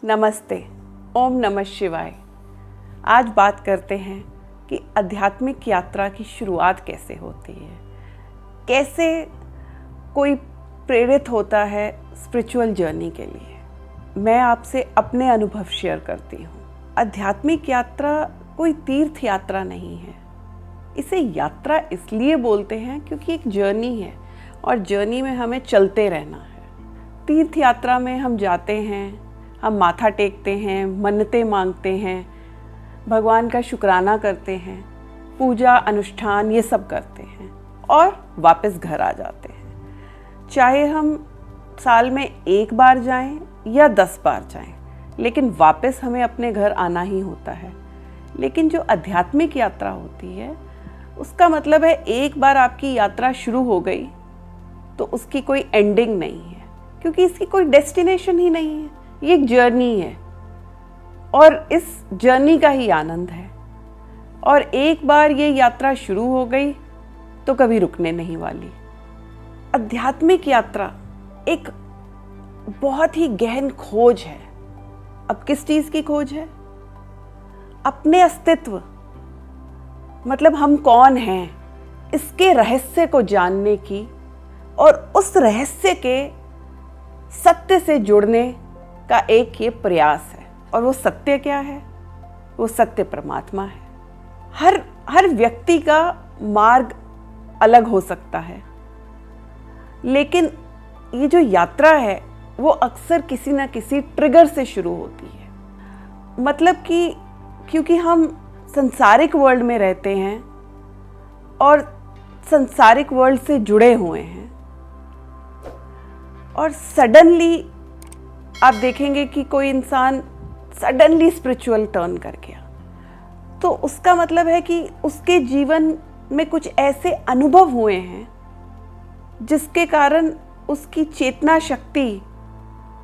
नमस्ते, ओम नमः शिवाय। आज बात करते हैं कि आध्यात्मिक यात्रा की शुरुआत कैसे होती है, कैसे कोई प्रेरित होता है स्पिरिचुअल जर्नी के लिए। मैं आपसे अपने अनुभव शेयर करती हूँ। आध्यात्मिक यात्रा कोई तीर्थ यात्रा नहीं है। इसे यात्रा इसलिए बोलते हैं क्योंकि एक जर्नी है और जर्नी में हमें चलते रहना है। तीर्थ यात्रा में हम जाते हैं, हम माथा टेकते हैं, मन्नतें मांगते हैं, भगवान का शुक्राना करते हैं, पूजा अनुष्ठान ये सब करते हैं और वापस घर आ जाते हैं। चाहे हम साल में एक बार जाएं या 10 बार जाएं, लेकिन वापस हमें अपने घर आना ही होता है। लेकिन जो आध्यात्मिक यात्रा होती है उसका मतलब है एक बार आपकी यात्रा शुरू हो गई तो उसकी कोई एंडिंग नहीं है, क्योंकि इसकी कोई डेस्टिनेशन ही नहीं है। ये एक जर्नी है और इस जर्नी का ही आनंद है। और एक बार ये यात्रा शुरू हो गई तो कभी रुकने नहीं वाली। आध्यात्मिक यात्रा एक बहुत ही गहन खोज है। अब किस चीज की खोज है? अपने अस्तित्व, मतलब हम कौन हैं, इसके रहस्य को जानने की और उस रहस्य के सत्य से जुड़ने का एक ये प्रयास है। और वो सत्य क्या है? वो सत्य परमात्मा है। हर व्यक्ति का मार्ग अलग हो सकता है, लेकिन ये जो यात्रा है वो अक्सर किसी ना किसी ट्रिगर से शुरू होती है। मतलब कि क्योंकि हम संसारिक वर्ल्ड में रहते हैं और संसारिक वर्ल्ड से जुड़े हुए हैं, और सडनली आप देखेंगे कि कोई इंसान सडनली स्पिरिचुअल टर्न कर गया, तो उसका मतलब है कि उसके जीवन में कुछ ऐसे अनुभव हुए हैं जिसके कारण उसकी चेतना शक्ति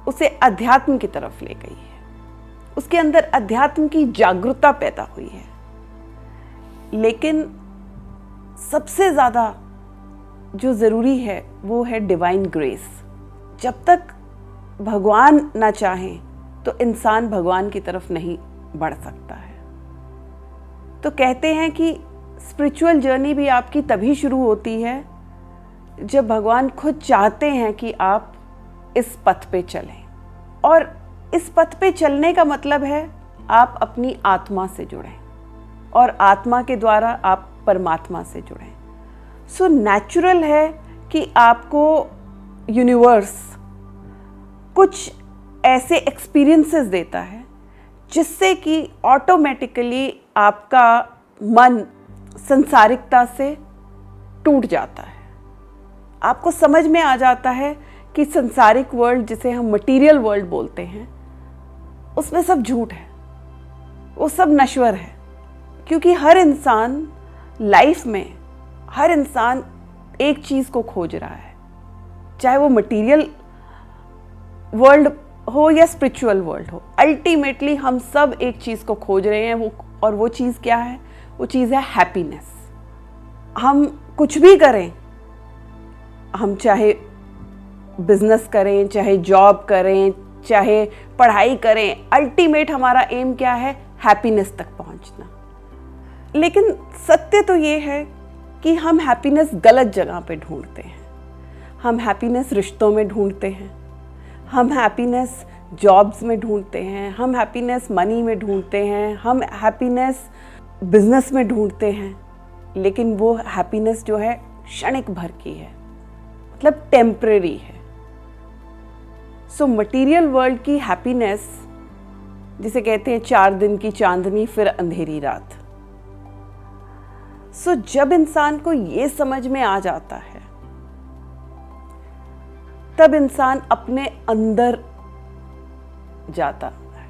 उसे अध्यात्म की तरफ ले गई है। उसके अंदर अध्यात्म की जागरूकता पैदा हुई है। लेकिन सबसे ज़्यादा जो ज़रूरी है वो है डिवाइन ग्रेस। जब तक भगवान ना चाहें तो इंसान भगवान की तरफ नहीं बढ़ सकता है। तो कहते हैं कि स्पिरिचुअल जर्नी भी आपकी तभी शुरू होती है जब भगवान खुद चाहते हैं कि आप इस पथ पे चलें। और इस पथ पे चलने का मतलब है आप अपनी आत्मा से जुड़ें और आत्मा के द्वारा आप परमात्मा से जुड़ें। सो नेचुरल है कि आपको यूनिवर्स कुछ ऐसे एक्सपीरियंसेस देता है जिससे कि ऑटोमेटिकली आपका मन संसारिकता से टूट जाता है। आपको समझ में आ जाता है कि संसारिक वर्ल्ड, जिसे हम मटेरियल वर्ल्ड बोलते हैं, उसमें सब झूठ है, वो सब नश्वर है। क्योंकि हर इंसान लाइफ में, हर इंसान एक चीज़ को खोज रहा है, चाहे वो मटेरियल वर्ल्ड हो या स्पिरिचुअल वर्ल्ड हो। अल्टीमेटली हम सब एक चीज़ को खोज रहे हैं, और वो चीज़ क्या है? वो चीज़ है हैप्पीनेस। हम कुछ भी करें, हम चाहे बिजनेस करें, चाहे जॉब करें, चाहे पढ़ाई करें, अल्टीमेट हमारा एम क्या है? हैप्पीनेस तक पहुंचना। लेकिन सत्य तो ये है कि हम हैप्पीनेस गलत जगह पे ढूंढते हैं। हम हैप्पीनेस रिश्तों में ढूंढते हैं, हम हैप्पीनेस जॉब्स में ढूंढते हैं, हम हैप्पीनेस मनी में ढूंढते हैं, हम हैप्पीनेस बिजनेस में ढूंढते हैं। लेकिन वो हैप्पीनेस जो है क्षणिक भर की है, मतलब टेम्परेरी है। सो मटेरियल वर्ल्ड की हैप्पीनेस, जिसे कहते हैं 4 दिन की चांदनी फिर अंधेरी रात। सो जब इंसान को ये समझ में आ जाता है तब इंसान अपने अंदर जाता है।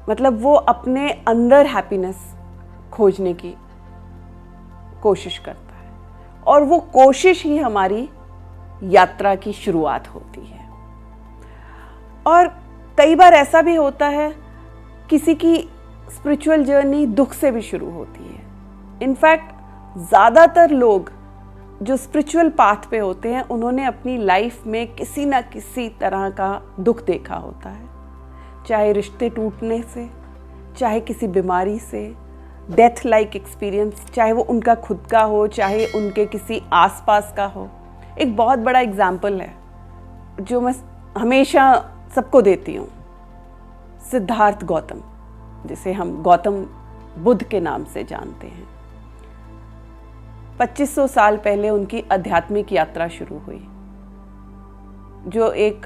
मतलब वो अपने अंदर हैप्पीनेस खोजने की कोशिश करता है, और वो कोशिश ही हमारी यात्रा की शुरुआत होती है। और कई बार ऐसा भी होता है, किसी की स्पिरिचुअल जर्नी दुख से भी शुरू होती है। इनफैक्ट ज़्यादातर लोग जो स्पिरिचुअल पाथ पे होते हैं उन्होंने अपनी लाइफ में किसी ना किसी तरह का दुख देखा होता है। चाहे रिश्ते टूटने से, चाहे किसी बीमारी से, डेथ लाइक एक्सपीरियंस, चाहे वो उनका खुद का हो, चाहे उनके किसी आसपास का हो। एक बहुत बड़ा एग्जाम्पल है जो मैं हमेशा सबको देती हूँ, सिद्धार्थ गौतम, जिसे हम गौतम बुद्ध के नाम से जानते हैं। 2500 साल पहले उनकी आध्यात्मिक यात्रा शुरू हुई। जो एक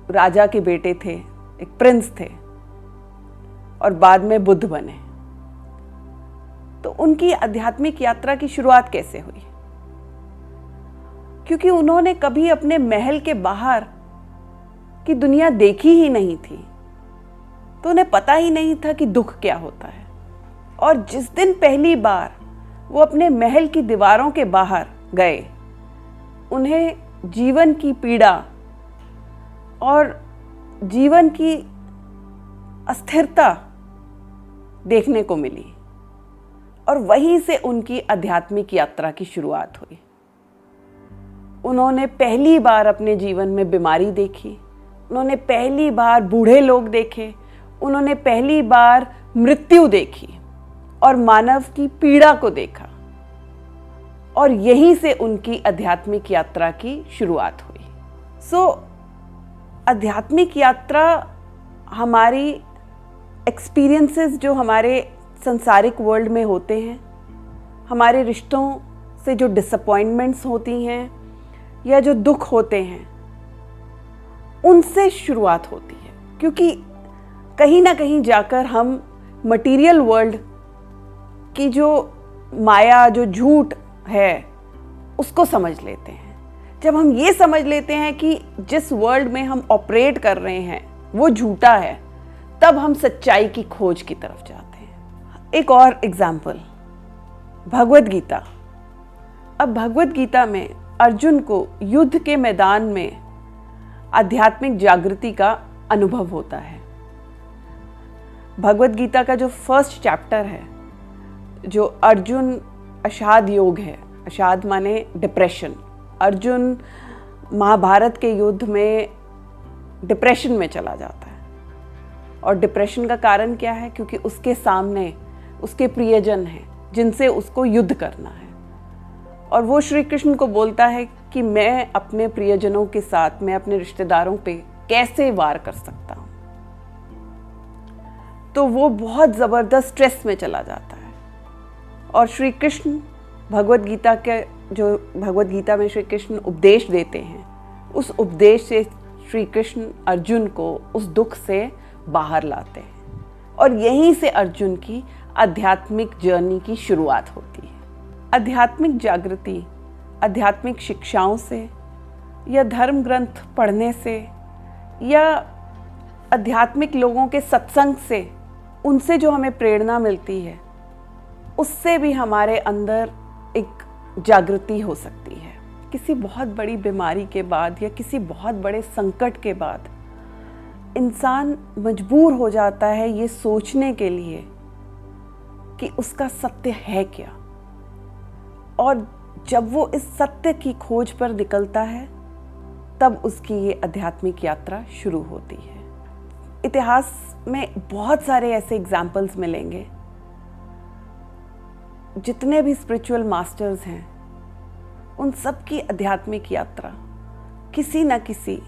राजा के बेटे थे, एक प्रिंस थे, और बाद में बुद्ध बने। तो उनकी आध्यात्मिक यात्रा की शुरुआत कैसे हुई? क्योंकि उन्होंने कभी अपने महल के बाहर की दुनिया देखी ही नहीं थी, तो उन्हें पता ही नहीं था कि दुख क्या होता है। और जिस दिन पहली बार वो अपने महल की दीवारों के बाहर गए, उन्हें जीवन की पीड़ा और जीवन की अस्थिरता देखने को मिली, और वहीं से उनकी आध्यात्मिक यात्रा की शुरुआत हुई। उन्होंने पहली बार अपने जीवन में बीमारी देखी, उन्होंने पहली बार बूढ़े लोग देखे, उन्होंने पहली बार मृत्यु देखी और मानव की पीड़ा को देखा, और यहीं से उनकी आध्यात्मिक यात्रा की शुरुआत हुई। आध्यात्मिक यात्रा हमारी एक्सपीरियंसेस जो हमारे संसारिक वर्ल्ड में होते हैं, हमारे रिश्तों से जो डिसअपॉइंटमेंट्स होती हैं या जो दुख होते हैं, उनसे शुरुआत होती है। क्योंकि कहीं ना कहीं जाकर हम मटेरियल वर्ल्ड की जो माया, जो झूठ है, उसको समझ लेते हैं। जब हम ये समझ लेते हैं कि जिस वर्ल्ड में हम ऑपरेट कर रहे हैं वो झूठा है, तब हम सच्चाई की खोज की तरफ जाते हैं। एक और एग्जाम्पल, भगवद गीता। अब भगवद गीता में अर्जुन को युद्ध के मैदान में आध्यात्मिक जागृति का अनुभव होता है। भगवद गीता का जो फर्स्ट चैप्टर है, जो अर्जुन अषाद योग है, अषाद माने डिप्रेशन। अर्जुन महाभारत के युद्ध में डिप्रेशन में चला जाता है, और डिप्रेशन का कारण क्या है? क्योंकि उसके सामने उसके प्रियजन हैं जिनसे उसको युद्ध करना है, और वो श्री कृष्ण को बोलता है कि मैं अपने प्रियजनों के साथ, मैं अपने रिश्तेदारों पे कैसे वार कर सकता हूँ। तो वो बहुत ज़बरदस्त स्ट्रेस में चला जाता है, और श्री कृष्ण भगवद गीता के, जो भगवद गीता में श्री कृष्ण उपदेश देते हैं, उस उपदेश से श्री कृष्ण अर्जुन को उस दुख से बाहर लाते हैं, और यहीं से अर्जुन की आध्यात्मिक जर्नी की शुरुआत होती है। आध्यात्मिक जागृति आध्यात्मिक शिक्षाओं से, या धर्म ग्रंथ पढ़ने से, या आध्यात्मिक लोगों के सत्संग से, उनसे जो हमें प्रेरणा मिलती है, उससे भी हमारे अंदर एक जागृति हो सकती है। किसी बहुत बड़ी बीमारी के बाद या किसी बहुत बड़े संकट के बाद इंसान मजबूर हो जाता है ये सोचने के लिए कि उसका सत्य है क्या, और जब वो इस सत्य की खोज पर निकलता है, तब उसकी ये आध्यात्मिक यात्रा शुरू होती है। इतिहास में बहुत सारे ऐसे एग्जाम्पल्स मिलेंगे। जितने भी स्पिरिचुअल मास्टर्स हैं, उन सब की आध्यात्मिक यात्रा किसी न किसी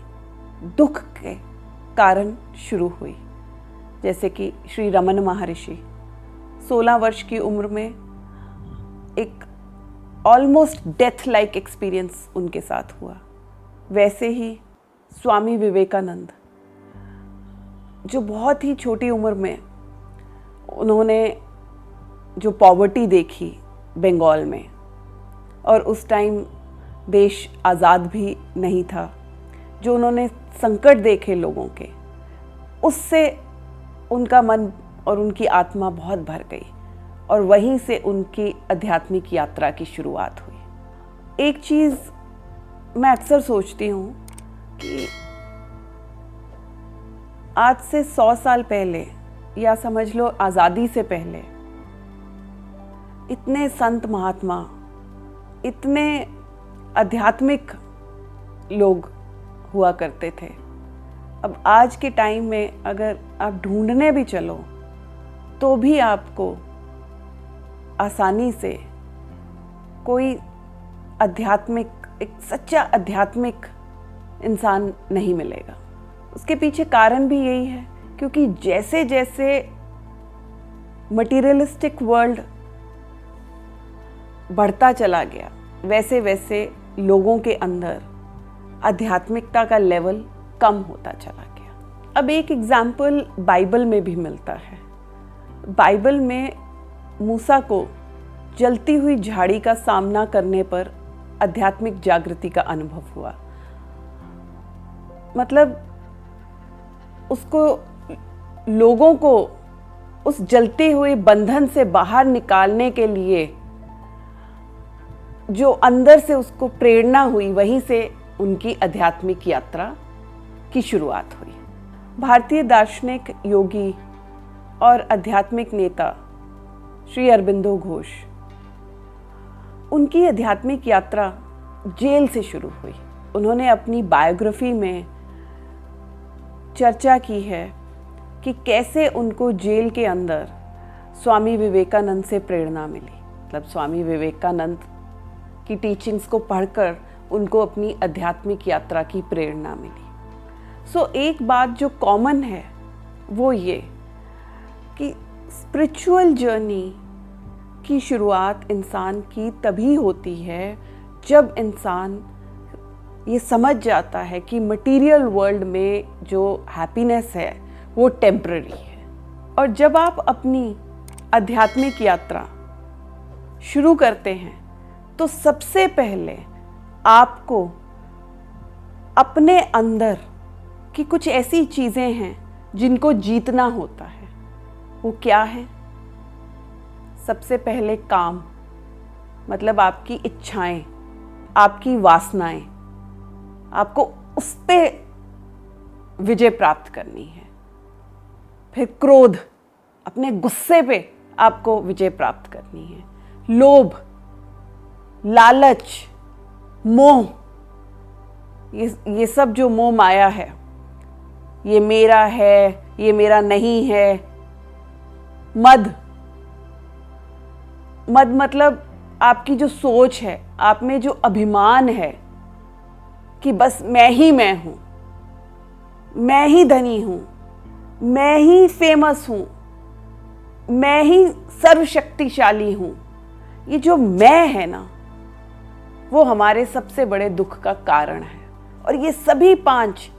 दुख के कारण शुरू हुई। जैसे कि श्री रमन महर्षि, 16 वर्ष की उम्र में एक ऑलमोस्ट डेथ लाइक एक्सपीरियंस उनके साथ हुआ। वैसे ही स्वामी विवेकानंद, जो बहुत ही छोटी उम्र में उन्होंने जो पॉवर्टी देखी बंगाल में, और उस टाइम देश आज़ाद भी नहीं था, जो उन्होंने संकट देखे लोगों के, उससे उनका मन और उनकी आत्मा बहुत भर गई, और वहीं से उनकी आध्यात्मिक यात्रा की शुरुआत हुई। एक चीज़ मैं अक्सर सोचती हूँ कि आज से 100 साल पहले, या समझ लो आज़ादी से पहले, इतने संत महात्मा, इतने आध्यात्मिक लोग हुआ करते थे, अब आज के टाइम में अगर आप ढूंढने भी चलो तो भी आपको आसानी से कोई आध्यात्मिक, एक सच्चा आध्यात्मिक इंसान नहीं मिलेगा। उसके पीछे कारण भी यही है, क्योंकि जैसे जैसे मटीरियलिस्टिक वर्ल्ड बढ़ता चला गया, वैसे वैसे लोगों के अंदर आध्यात्मिकता का लेवल कम होता चला गया। अब एक एग्जाम्पल बाइबल में भी मिलता है। बाइबल में मूसा को जलती हुई झाड़ी का सामना करने पर आध्यात्मिक जागृति का अनुभव हुआ। मतलब उसको, लोगों को उस जलते हुए बंधन से बाहर निकालने के लिए जो अंदर से उसको प्रेरणा हुई, वहीं से उनकी आध्यात्मिक यात्रा की शुरुआत हुई। भारतीय दार्शनिक, योगी और आध्यात्मिक नेता श्री अरबिंदो घोष, उनकी आध्यात्मिक यात्रा जेल से शुरू हुई। उन्होंने अपनी बायोग्राफी में चर्चा की है कि कैसे उनको जेल के अंदर स्वामी विवेकानंद से प्रेरणा मिली। मतलब स्वामी विवेकानंद की टीचिंग्स को पढ़कर उनको अपनी आध्यात्मिक यात्रा की प्रेरणा मिली। एक बात जो कॉमन है वो ये कि स्पिरिचुअल जर्नी की शुरुआत इंसान की तभी होती है जब इंसान ये समझ जाता है कि मटेरियल वर्ल्ड में जो हैप्पीनेस है वो टेम्पररी है। और जब आप अपनी आध्यात्मिक यात्रा शुरू करते हैं तो सबसे पहले आपको अपने अंदर की कुछ ऐसी चीज़ें हैं जिनको जीतना होता है। वो क्या है? सबसे पहले काम, मतलब आपकी इच्छाएं, आपकी वासनाएं, आपको उस पे विजय प्राप्त करनी है। फिर क्रोध, अपने गुस्से पे आपको विजय प्राप्त करनी है। लोभ, लालच, मोह, ये सब जो मोह माया है, ये मेरा है, ये मेरा नहीं है। मद मतलब आपकी जो सोच है, आप में जो अभिमान है कि बस मैं हूं, मैं ही धनी हूं, मैं ही फेमस हूं, मैं ही सर्वशक्तिशाली हूं। ये जो मैं है ना, वो हमारे सबसे बड़े दुख का कारण है। और ये सभी 5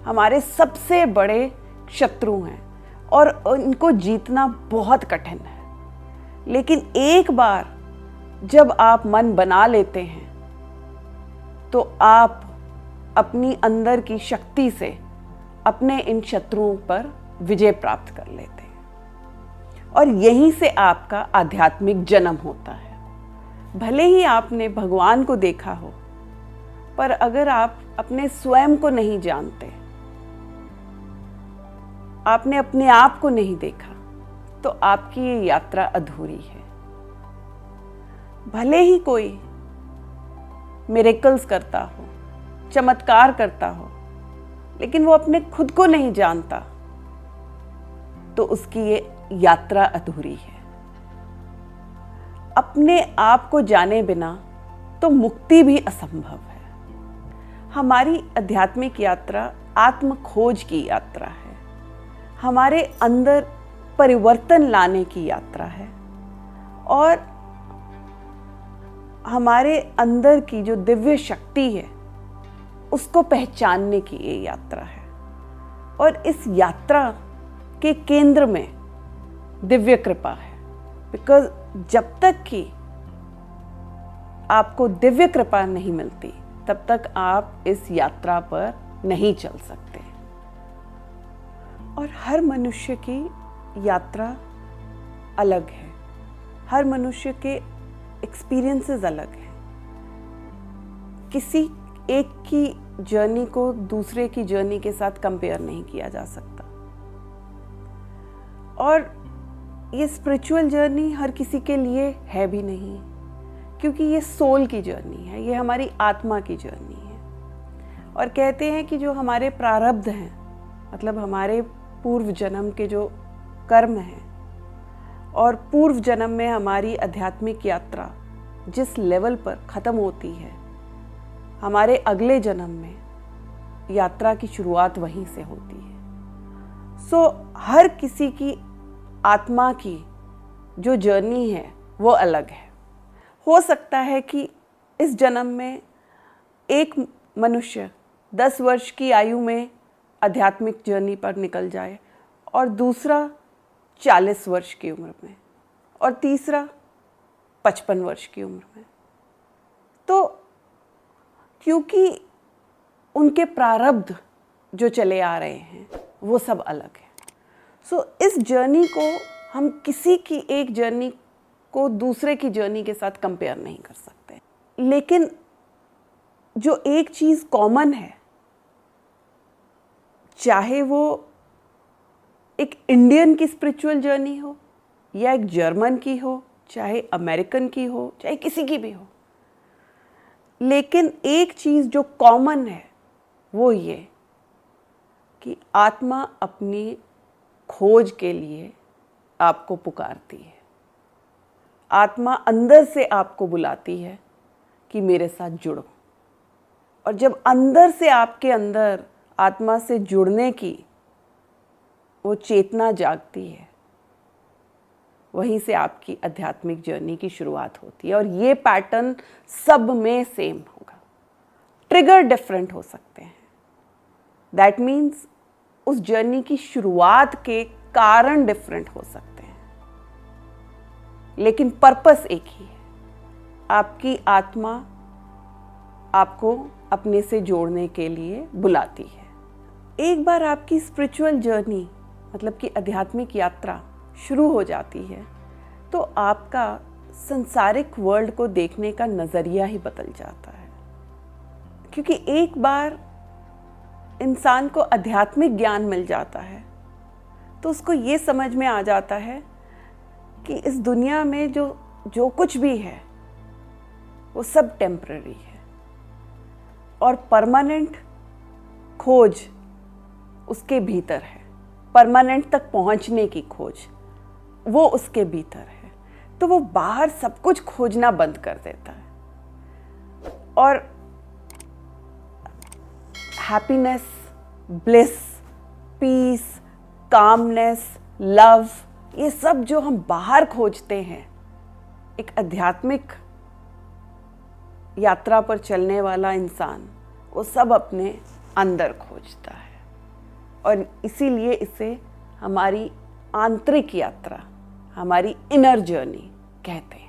हमारे सबसे बड़े शत्रु हैं और इनको जीतना बहुत कठिन है। लेकिन एक बार जब आप मन बना लेते हैं तो आप अपनी अंदर की शक्ति से अपने इन शत्रुओं पर विजय प्राप्त कर लेते हैं। और यहीं से आपका आध्यात्मिक जन्म होता है। भले ही आपने भगवान को देखा हो, पर अगर आप अपने स्वयं को नहीं जानते, आपने अपने आप को नहीं देखा, तो आपकी ये यात्रा अधूरी है। भले ही कोई मिरेकल्स करता हो, चमत्कार करता हो, लेकिन वो अपने खुद को नहीं जानता, तो उसकी ये यात्रा अधूरी है। अपने आप को जाने बिना तो मुक्ति भी असंभव है। हमारी आध्यात्मिक यात्रा आत्म खोज की यात्रा है, हमारे अंदर परिवर्तन लाने की यात्रा है और हमारे अंदर की जो दिव्य शक्ति है उसको पहचानने की ये यात्रा है। और इस यात्रा के केंद्र में दिव्य कृपा है। बिकॉज जब तक कि आपको दिव्य कृपा नहीं मिलती, तब तक आप इस यात्रा पर नहीं चल सकते। और हर मनुष्य की यात्रा अलग है, हर मनुष्य के एक्सपीरियंसेस अलग हैं। किसी एक की जर्नी को दूसरे की जर्नी के साथ कंपेयर नहीं किया जा सकता। और ये स्पिरिचुअल जर्नी हर किसी के लिए है भी नहीं, क्योंकि ये सोल की जर्नी है, ये हमारी आत्मा की जर्नी है। और कहते हैं कि जो हमारे प्रारब्ध हैं मतलब हमारे पूर्व जन्म के जो कर्म हैं और पूर्व जन्म में हमारी आध्यात्मिक यात्रा जिस लेवल पर ख़त्म होती है, हमारे अगले जन्म में यात्रा की शुरुआत वहीं से होती है। हर किसी की आत्मा की जो जर्नी है वो अलग है। हो सकता है कि इस जन्म में एक मनुष्य 10 वर्ष की आयु में आध्यात्मिक जर्नी पर निकल जाए और दूसरा 40 वर्ष की उम्र में और तीसरा 55 वर्ष की उम्र में। तो क्योंकि उनके प्रारब्ध जो चले आ रहे हैं वो सब अलग है। इस जर्नी को हम किसी की एक जर्नी को दूसरे की जर्नी के साथ कंपेयर नहीं कर सकते, लेकिन जो एक चीज़ कॉमन है, चाहे वो एक इंडियन की स्पिरिचुअल जर्नी हो या एक जर्मन की हो, चाहे अमेरिकन की हो, चाहे किसी की भी हो, लेकिन एक चीज़ जो कॉमन है वो ये कि आत्मा अपनी खोज के लिए आपको पुकारती है। आत्मा अंदर से आपको बुलाती है कि मेरे साथ जुड़ो। और जब अंदर से आपके अंदर आत्मा से जुड़ने की वो चेतना जागती है, वहीं से आपकी आध्यात्मिक जर्नी की शुरुआत होती है। और ये पैटर्न सब में सेम होगा, ट्रिगर डिफरेंट हो सकते हैं। दैट मीन्स उस जर्नी की शुरुआत के कारण डिफरेंट हो सकते हैं, लेकिन पर्पस एक ही है। आपकी आत्मा आपको अपने से जोड़ने के लिए बुलाती है। एक बार आपकी स्पिरिचुअल जर्नी मतलब कि आध्यात्मिक यात्रा शुरू हो जाती है तो आपका संसारिक वर्ल्ड को देखने का नज़रिया ही बदल जाता है। क्योंकि एक बार इंसान को आध्यात्मिक ज्ञान मिल जाता है तो उसको ये समझ में आ जाता है कि इस दुनिया में जो कुछ भी है वो सब टेम्पररी है और परमानेंट खोज उसके भीतर है। परमानेंट तक पहुंचने की खोज वो उसके भीतर है। तो वो बाहर सब कुछ खोजना बंद कर देता है और happiness, bliss, peace, calmness, love, ये सब जो हम बाहर खोजते हैं, एक आध्यात्मिक यात्रा पर चलने वाला इंसान वो सब अपने अंदर खोजता है। और इसीलिए इसे हमारी आंतरिक यात्रा, हमारी इनर जर्नी कहते हैं।